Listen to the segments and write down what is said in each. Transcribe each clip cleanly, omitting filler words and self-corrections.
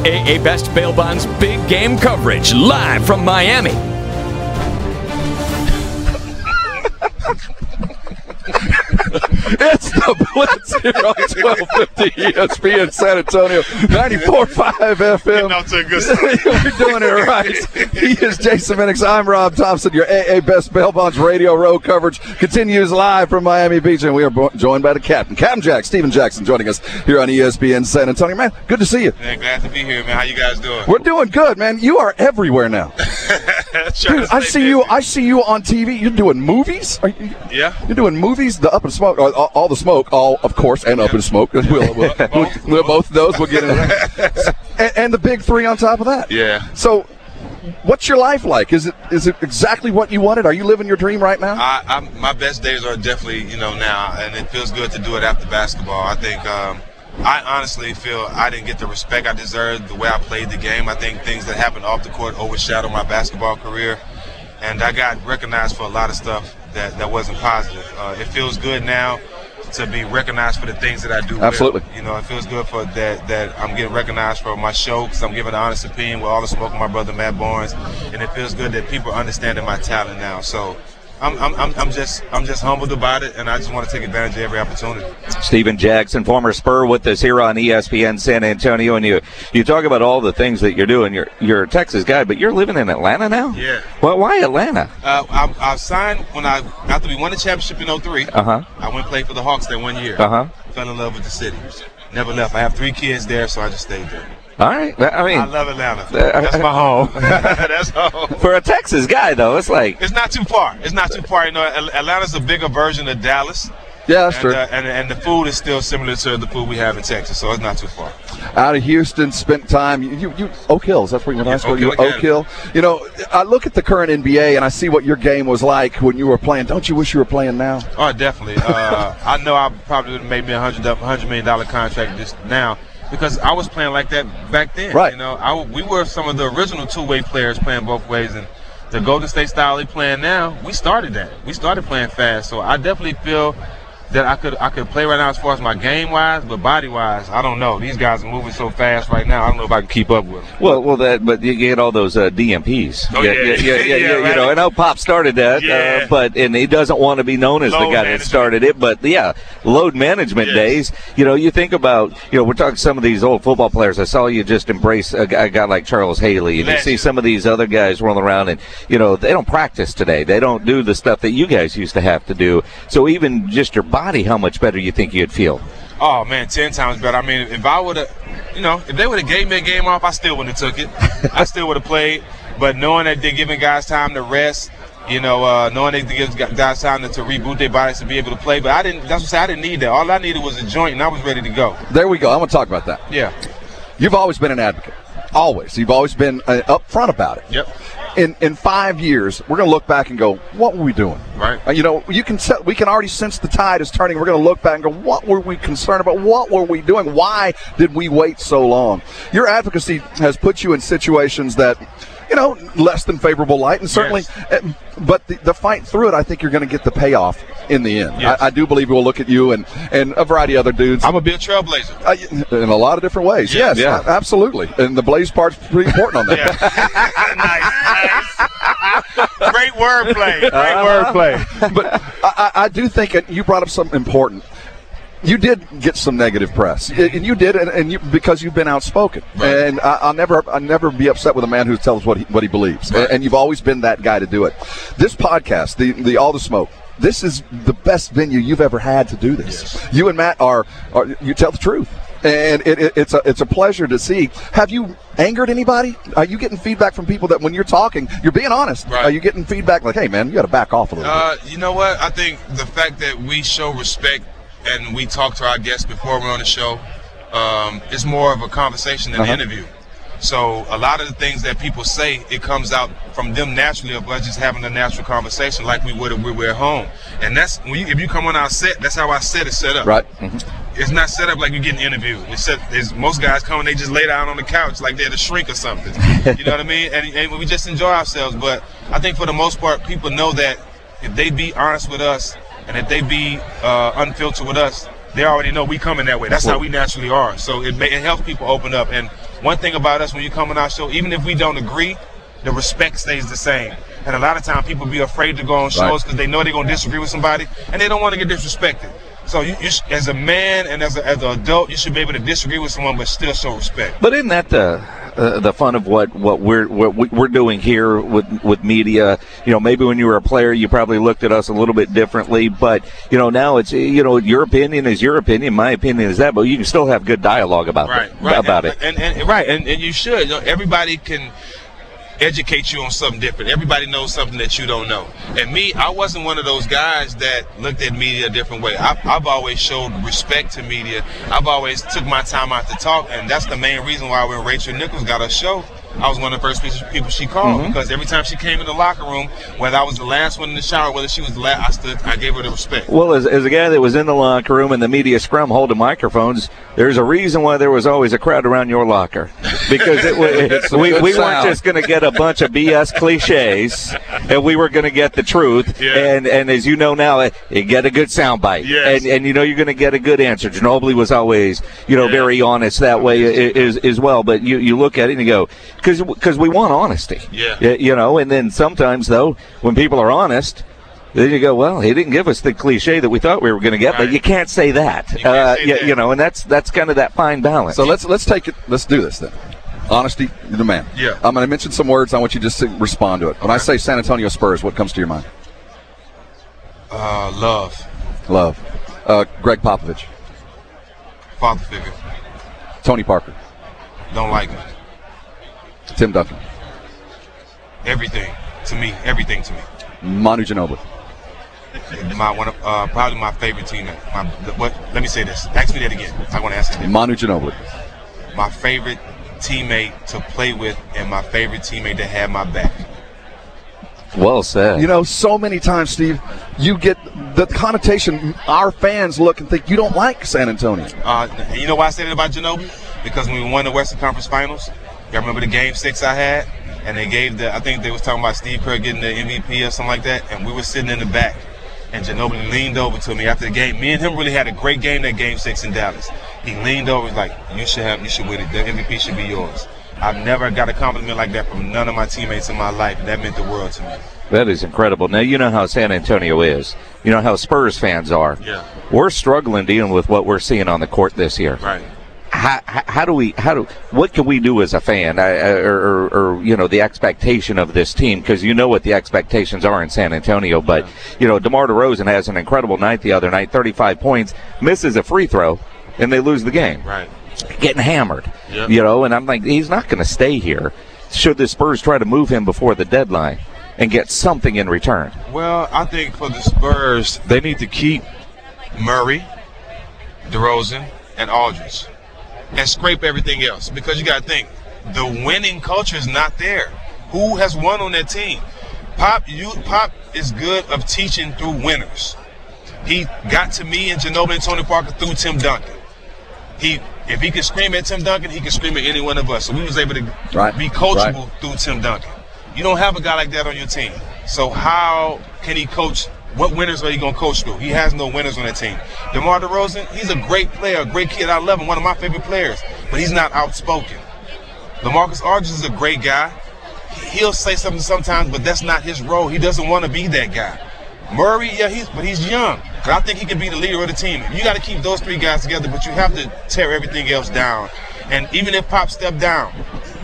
AA Best Bail Bonds big game coverage live from Miami. It's the Blitz here on 1250 ESPN San Antonio, 94.5 FM. Off to a good start. We're doing it right. He is Jason Minix. I'm Rob Thompson. Your AA Best Bail Bonds radio road coverage continues live from Miami Beach, and we are joined by the captain, Captain Jack, Steven Jackson, joining us here on ESPN San Antonio. Man, good to see you. Man, glad to be here, man. How you guys doing? We're doing good, man. You are everywhere now. Dude, I see you on TV. You're doing movies? Yeah. You're doing movies, the Up in Smoke, all the smoke, all, of course, and Up in Smoke. We'll both of those. We'll get into that. And the big three on top of that. Yeah. So, what's your life like? Is it exactly what you wanted? Are you living your dream right now? My best days are definitely, now, and it feels good to do it after basketball. I think I honestly feel I didn't get the respect I deserved the way I played the game. I think things that happened off the court overshadowed my basketball career, and I got recognized for a lot of stuff that wasn't positive. It feels good now to be recognized for the things that I do. Absolutely. Well. It feels good for that I'm getting recognized for my show because I'm giving an honest opinion with All the Smoke with my brother Matt Barnes, and it feels good that people are understanding my talent now. So I'm just humbled about it, and I just want to take advantage of every opportunity. Steven Jackson, former Spur, with us here on ESPN San Antonio, and you talk about all the things that you're doing. You're a Texas guy, but you're living in Atlanta now? Yeah. Well, why Atlanta? I signed after we won the championship in 2003. Uh-huh. I went and played for the Hawks that 1 year. Uh-huh. Fell in love with the city. Never left. I have 3 kids there, so I just stayed there. All right. I love Atlanta. That's my home. That's home. For a Texas guy, though, it's not too far. It's not too far. Atlanta's a bigger version of Dallas. Yeah, that's true. And the food is still similar to the food we have in Texas, so it's not too far. Out of Houston, spent time. You Oak Hills. That's where you went to high school. Oak Hill. I look at the current NBA and I see what your game was like when you were playing. Don't you wish you were playing now? Oh, definitely. I know I probably would have made me a $100 million contract just now, because I was playing like that back then. Right. We were some of the original two-way players playing both ways, and the Golden State style they playing now, we started that. We started playing fast, so I definitely feel that I could play right now as far as my game-wise, but body-wise, I don't know. These guys are moving so fast right now, I don't know if I can keep up with them. Well, but you get all those DMPs. Oh, yeah. Right. I know Pop started that, and he doesn't want to be known as the guy that started it. But load management days. You think about, we're talking some of these old football players. I saw you just embrace a guy like Charles Haley, and you see some of these other guys rolling around, and they don't practice today. They don't do the stuff that you guys used to have to do. So even just your body, how much better you think you'd feel? Oh man, 10 times better. I mean, if I would have, if they would have gave me a game off, I still wouldn't have took it. I still would have played. But knowing that they're giving guys time to rest, knowing they give guys time to reboot their bodies to be able to play. But I didn't need that. All I needed was a joint, and I was ready to go. There we go. I want to talk about that. Yeah. You've always been an advocate. Always. You've always been upfront about it. Yep. In 5 years, we're going to look back and go, what were we doing? Right. We can already sense the tide is turning. We're going to look back and go, what were we concerned about? What were we doing? Why did we wait so long? Your advocacy has put you in situations that, less than favorable light, and certainly, but the fight through it, I think you're going to get the payoff in the end. Yes. I do believe we'll look at you and a variety of other dudes. I'm going to be a trailblazer. In a lot of different ways. Yes, absolutely. And the blaze part's pretty important on that. Nice. Great wordplay. But I do think you brought up something important. You did get some negative press, and you did, because you've been outspoken. Right. And I'll never be upset with a man who tells what he believes. Right. And you've always been that guy to do it. This podcast, the All the Smoke, this is the best venue you've ever had to do this. Yes. You and Matt are you tell the truth, and it's a pleasure to see. Have you angered anybody? Are you getting feedback from people that when you're talking, you're being honest? Right. Are you getting feedback like, hey man, you got to back off a little bit? You know what? I think the fact that we show respect and we talk to our guests before we're on the show, it's more of a conversation than an interview. So a lot of the things that people say, it comes out from them naturally, of us just having a natural conversation like we would if we were at home. And that's if you come on our set, that's how our set is set up. Right. Mm-hmm. It's not set up like you're getting interviewed. Most guys come and they just lay down on the couch like they're the shrink or something. You know what I mean? And we just enjoy ourselves. But I think for the most part, people know that if they be honest with us and if they be unfiltered with us, they already know we coming that way. That's how we naturally are. So it helps people open up. And one thing about us when you come on our show, even if we don't agree, the respect stays the same. And a lot of times people be afraid to go on shows because they know they're going to disagree with somebody, and they don't want to get disrespected. So you as a man and as an adult, you should be able to disagree with someone but still show respect. But isn't that the fun of what we're doing here with media? You know, maybe when you were a player, you probably looked at us a little bit differently. But you know, now it's your opinion is your opinion, my opinion is that. But you can still have good dialogue about it. And you should. You know, everybody can educate you on something different. Everybody knows something that you don't know. And me, I wasn't one of those guys that looked at media a different way. I've always showed respect to media. I've always took my time out to talk, and that's the main reason why when Rachel Nichols got her show, I was one of the first people she called, because every time she came in the locker room, whether I was the last one in the shower, whether she was the last, I gave her the respect. Well, as a guy that was in the locker room and the media scrum holding microphones, there's a reason why there was always a crowd around your locker, because we weren't just going to get a bunch of BS cliches, and we were going to get the truth. And as you know now, you get a good soundbite, and you know you're going to get a good answer. Ginobili was always very honest that way as well. But you look at it and you go, because we want honesty, and then sometimes though when people are honest, then you go, well, he didn't give us the cliche that we thought we were going to get, but you can't say that, and that's kind of that fine balance. So let's take it. Let's do this then. Honesty, you're the man. I'm going to mention some words. I want you just to respond to it. When I say San Antonio Spurs, what comes to your mind? Love. Greg Popovich. Father figure. Tony Parker. Don't like him. Tim Duncan. Everything to me. Manu Ginobili. Probably my favorite teammate. Let me say this. Ask me that again. I want to answer that. Manu Ginobili. My favorite teammate to play with, and my favorite teammate that had my back. Well said. You know, so many times, Steve, you get the connotation. Our fans look and think you don't like San Antonio. You know why I said it about Ginobili? Because when we won the Western Conference Finals, y'all remember the Game 6 I had? And they gave I think they was talking about Steve Kerr getting the MVP or something like that, and we were sitting in the back, and Ginobili leaned over to me after the game. Me and him really had a great game that Game 6 in Dallas. He leaned over, was like, you should win it. The MVP should be yours. I've never got a compliment like that from none of my teammates in my life. That meant the world to me. That is incredible. Now, you know how San Antonio is. You know how Spurs fans are. Yeah. We're struggling dealing with what we're seeing on the court this year. Right. What can we do as a fan, or the expectation of this team? Because you know what the expectations are in San Antonio. But DeMar DeRozan has an incredible night the other night, 35 points, misses a free throw, and they lose the game. Right. Getting hammered. Yep. And I'm like, he's not going to stay here. Should the Spurs try to move him before the deadline and get something in return? Well, I think for the Spurs, they need to keep Murray, DeRozan, and Aldridge, and scrape everything else, because you got to think, the winning culture is not there. Who has won on that team? Pop is good of teaching through winners. He got to me and Ginobili and Tony Parker through Tim Duncan. If he could scream at Tim Duncan, he could scream at any one of us. So we was able to be coachable through Tim Duncan. You don't have a guy like that on your team. So how can he coach? What winners are you going to coach through? He has no winners on that team. DeMar DeRozan, he's a great player, a great kid. I love him, one of my favorite players. But he's not outspoken. LaMarcus Aldridge is a great guy. He'll say something sometimes, but that's not his role. He doesn't want to be that guy. Murray, he's young. But I think he can be the leader of the team. You got to keep those three guys together, but you have to tear everything else down. And even if Pop stepped down,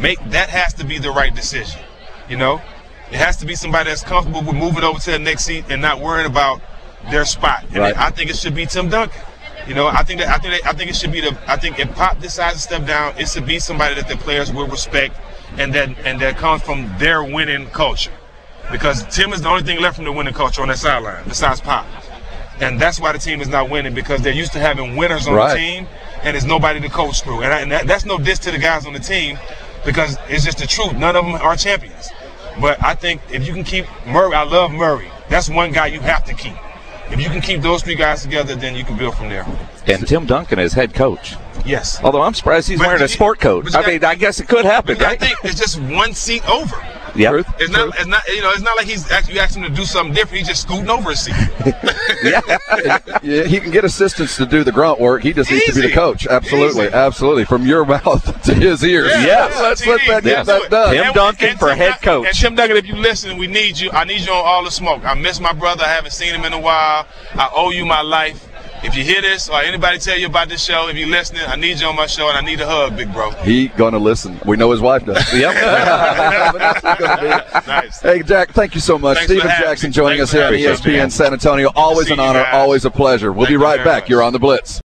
that has to be the right decision. It has to be somebody that's comfortable with moving over to the next seat and not worrying about their spot. And I think it should be Tim Duncan. I think it should be I think if Pop decides to step down, it should be somebody that the players will respect and that comes from their winning culture. Because Tim is the only thing left from the winning culture on that sideline besides Pop. And that's why the team is not winning, because they're used to having winners on the team, and there's nobody to coach through. And that's no diss to the guys on the team, because it's just the truth. None of them are champions. But I think if you can keep Murray, I love Murray. That's one guy you have to keep. If you can keep those three guys together, then you can build from there. And Tim Duncan is head coach. Yes. Although I'm surprised he's wearing a sport coat. I guess it could happen, right? I think it's just one seat over. Yeah. Truth. It's not. You know, it's not like you asked him to do something different. He's just scooting over a seat. Yeah, he can get assistants to do the grunt work. He just needs to be the coach. Absolutely, absolutely. From your mouth to his ears. Yeah. Let's let that get that done. Tim Duncan for head coach. And Tim Duncan, if you listen, we need you. I need you on All the Smoke. I miss my brother. I haven't seen him in a while. I owe you my life. If you hear this or anybody tell you about this show, if you're listening, I need you on my show and I need a hug, big bro. He gonna listen. We know his wife does. Yep. That's what's gonna be. Nice. Hey, Jack, thank you so much. Thanks Steven Jackson joining us here on Thanks for having me. ESPN San Antonio. Always an honor, always a pleasure. We'll be right back. You're on the Blitz.